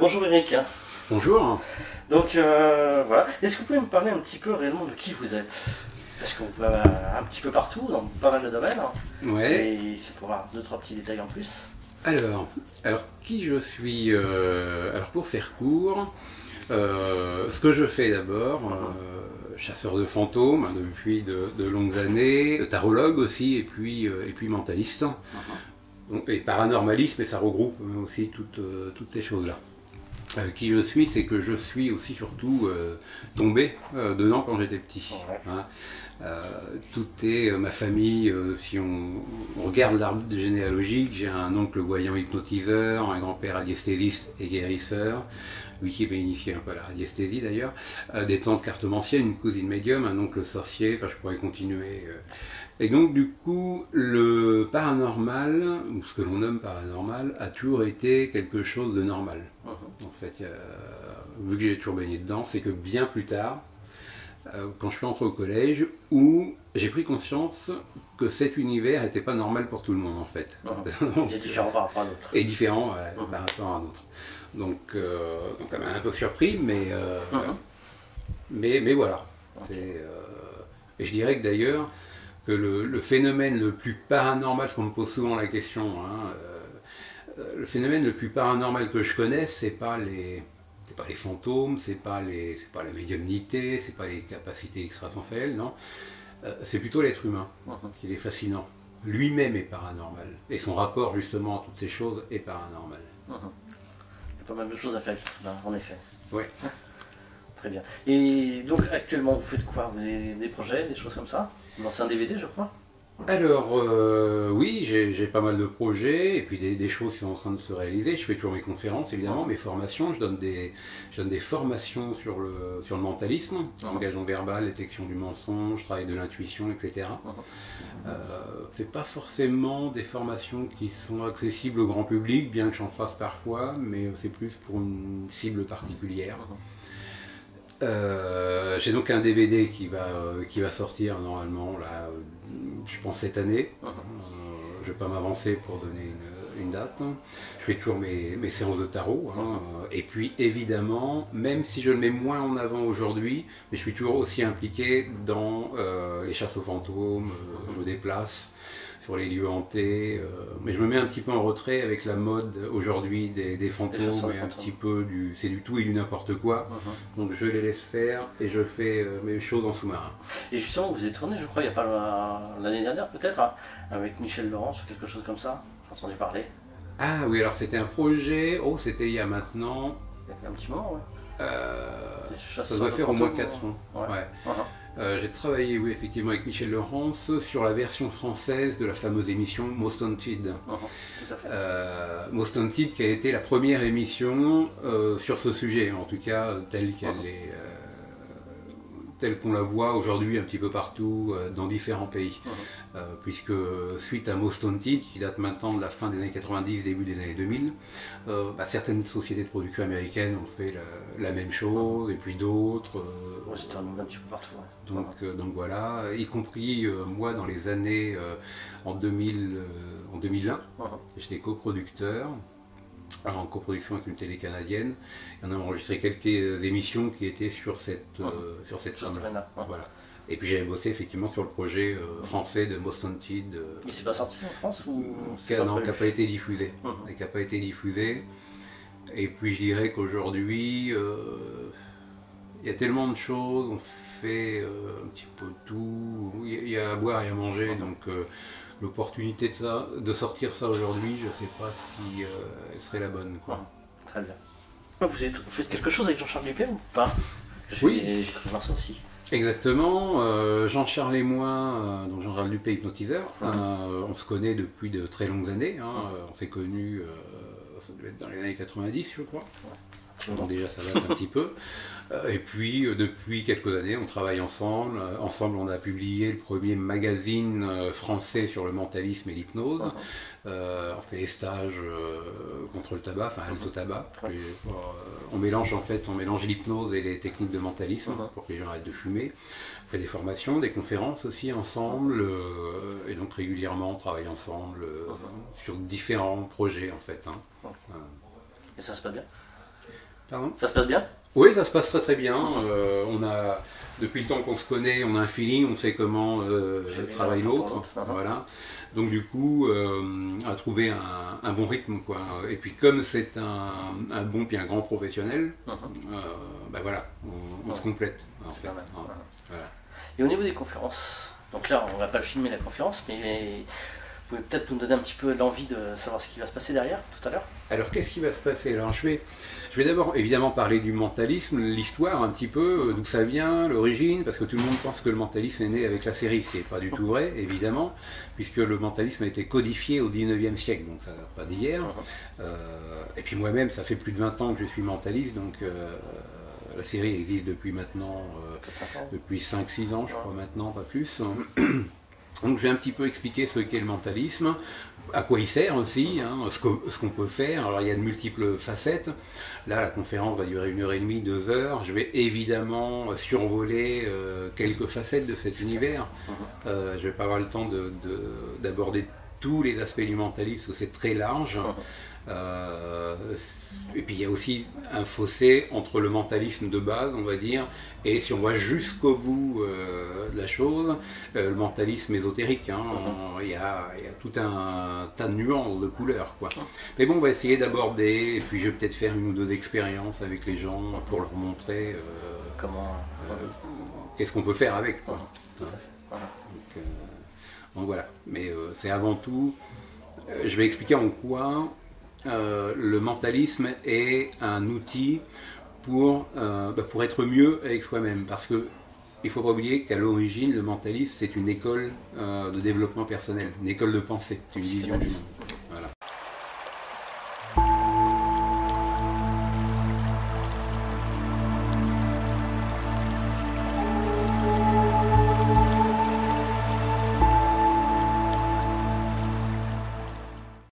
Bonjour Eric. Bonjour. Donc voilà, est-ce que vous pouvez me parler un petit peu réellement de qui vous êtes? Parce qu'on peut un petit peu partout, dans pas mal de domaines. Ouais. Et c'est pour avoir 2-3 petits détails en plus. Alors qui je suis alors pour faire court, ce que je fais d'abord, chasseur de fantômes depuis de longues années, tarologue aussi, et puis mentaliste. Donc, et paranormaliste, mais ça regroupe aussi toutes ces choses-là. Qui je suis, c'est que je suis aussi surtout tombé dedans quand j'étais petit. Ouais. Hein. Tout est ma famille, si on regarde l'arbre généalogique, j'ai un oncle voyant hypnotiseur, un grand-père radiesthésiste et guérisseur, lui qui m'a initié un peu à la radiesthésie d'ailleurs, des tantes cartomanciennes, une cousine médium, un oncle sorcier, enfin je pourrais continuer. Et donc du coup, le paranormal, ou ce que l'on nomme paranormal, a toujours été quelque chose de normal. En fait, vu que j'ai toujours baigné dedans, c'est que bien plus tard, quand je suis entré au collège, où j'ai pris conscience que cet univers n'était pas normal pour tout le monde en fait. C'est différent par rapport à d'autres. Et différent par rapport à d'autres. Donc ça m'a un peu surpris, mais voilà. Okay. Et je dirais que d'ailleurs, que le phénomène le plus paranormal, parce qu'on me pose souvent la question, le phénomène le plus paranormal que je connaisse, c'est pas les fantômes, c'est pas la médiumnité, c'est pas les capacités extrasensorielles, non. C'est plutôt l'être humain qui est fascinant. Lui-même est paranormal. Et son rapport justement à toutes ces choses est paranormal. Il y a pas mal de choses à faire là, en effet. Ouais. Très bien. Et donc actuellement vous faites quoi? Vous avez des projets, des choses comme ça? Vous lancez un DVD je crois? Alors oui, j'ai pas mal de projets et puis des choses qui sont en train de se réaliser. Je fais toujours mes conférences évidemment, mes formations. Je donne des formations sur le mentalisme, engagement verbal, détection du mensonge, travail de l'intuition, etc. C'est pas forcément des formations qui sont accessibles au grand public, bien que j'en fasse parfois, mais c'est plus pour une cible particulière. J'ai donc un DVD qui va sortir normalement là, je pense cette année. Je ne vais pas m'avancer pour donner une date. Je fais toujours mes séances de tarot. Et puis évidemment, même si je le mets moins en avant aujourd'hui, mais je suis toujours aussi impliqué dans les chasses aux fantômes, je me déplace sur les lieux hantés, mais je me mets un petit peu en retrait avec la mode aujourd'hui des fantômes et un petit peu c'est du tout et du n'importe quoi. Donc je les laisse faire et je fais mes choses en sous-marin. Et justement, vous avez tourné, je crois, il n'y a pas l'année dernière peut-être, avec Michel Laurence ou quelque chose comme ça, j'en ai parlé. Ah oui, alors c'était un projet, c'était il y a maintenant... Il y a un petit moment, ouais. Ça doit faire au moins 4 ans. Ouais. J'ai travaillé, oui, effectivement, avec Michel Laurence sur la version française de la fameuse émission Most Haunted. Most Haunted qui a été la première émission sur ce sujet, en tout cas telle qu'elle est, telle qu'on la voit aujourd'hui un petit peu partout dans différents pays. Puisque suite à Most Haunted, qui date maintenant de la fin des années 90, début des années 2000, certaines sociétés de production américaines ont fait la même chose, et puis d'autres. C'est un petit peu partout. Ouais. Donc voilà, y compris moi dans les années en 2001, j'étais coproducteur. Alors, en coproduction avec une télé canadienne, et on a enregistré quelques émissions qui étaient sur cette trame-là. Voilà. Et puis j'avais bossé effectivement sur le projet français de Most Haunted. Il s'est pas sorti en France ou qui n'a pas été diffusé. Et qui n'a pas été diffusé. Et puis je dirais qu'aujourd'hui, il y a tellement de choses, on fait un petit peu tout, il y a à boire et à manger, donc l'opportunité de sortir ça aujourd'hui, je ne sais pas si elle serait la bonne. Quoi. Très bien. Vous faites quelque chose avec Jean-Charles Dupuis ou pas? Oui. J'ai cru voir ça aussi. Exactement, Jean-Charles et moi, donc Jean-Charles Dupuis hypnotiseur, on se connaît depuis de très longues années, on s'est connus, ça devait être dans les années 90 je crois, donc déjà ça date un petit peu, et puis depuis quelques années on travaille ensemble, on a publié le premier magazine français sur le mentalisme et l'hypnose, on fait des stages contre le tabac, enfin Alto Tabac, on mélange l'hypnose et les techniques de mentalisme pour que les gens arrêtent de fumer. On fait des formations, des conférences aussi ensemble, et donc régulièrement on travaille ensemble sur différents projets en fait. Et ça se passe bien? Pardon ? Ça se passe bien? Oui, ça se passe très très bien. Depuis le temps qu'on se connaît, on a un feeling, on sait comment travaille l'autre. Voilà. Donc du coup, à trouver un bon rythme, quoi. Et puis comme c'est un bon puis un grand professionnel, ben voilà, on se complète. En fait. Voilà. Et au niveau des conférences, donc là on va pas filmer la conférence, mais vous pouvez peut-être nous donner un petit peu l'envie de savoir ce qui va se passer derrière tout à l'heure. Alors qu'est-ce qui va se passer? Alors je vais d'abord évidemment parler du mentalisme, l'histoire un petit peu, d'où ça vient, l'origine, parce que tout le monde pense que le mentalisme est né avec la série, ce qui n'est pas du tout vrai, évidemment, puisque le mentalisme a été codifié au 19e siècle, donc ça date pas d'hier. Et puis moi-même, ça fait plus de 20 ans que je suis mentaliste, donc la série existe depuis maintenant, depuis 5-6 ans, je crois maintenant, pas plus. Donc je vais un petit peu expliquer ce qu'est le mentalisme, à quoi il sert aussi, ce qu'on peut faire. Alors il y a de multiples facettes. Là la conférence va durer 1h30, 2 heures. Je vais évidemment survoler quelques facettes de cet univers. Je ne vais pas avoir le temps d'aborder tous les aspects du mentalisme, parce que c'est très large. Et puis il y a aussi un fossé entre le mentalisme de base, on va dire, et si on va jusqu'au bout de la chose, le mentalisme ésotérique. Il y a tout un tas de nuances, de couleurs, quoi. Mais bon, on va essayer d'aborder, et puis je vais peut-être faire 1 ou 2 expériences avec les gens pour leur montrer qu'est-ce qu'on peut faire avec, quoi. Donc voilà, mais c'est avant tout, je vais expliquer en quoi le mentalisme est un outil pour être mieux avec soi-même, parce que il ne faut pas oublier qu'à l'origine le mentalisme c'est une école de développement personnel, une école de pensée, c'est une vision du monde.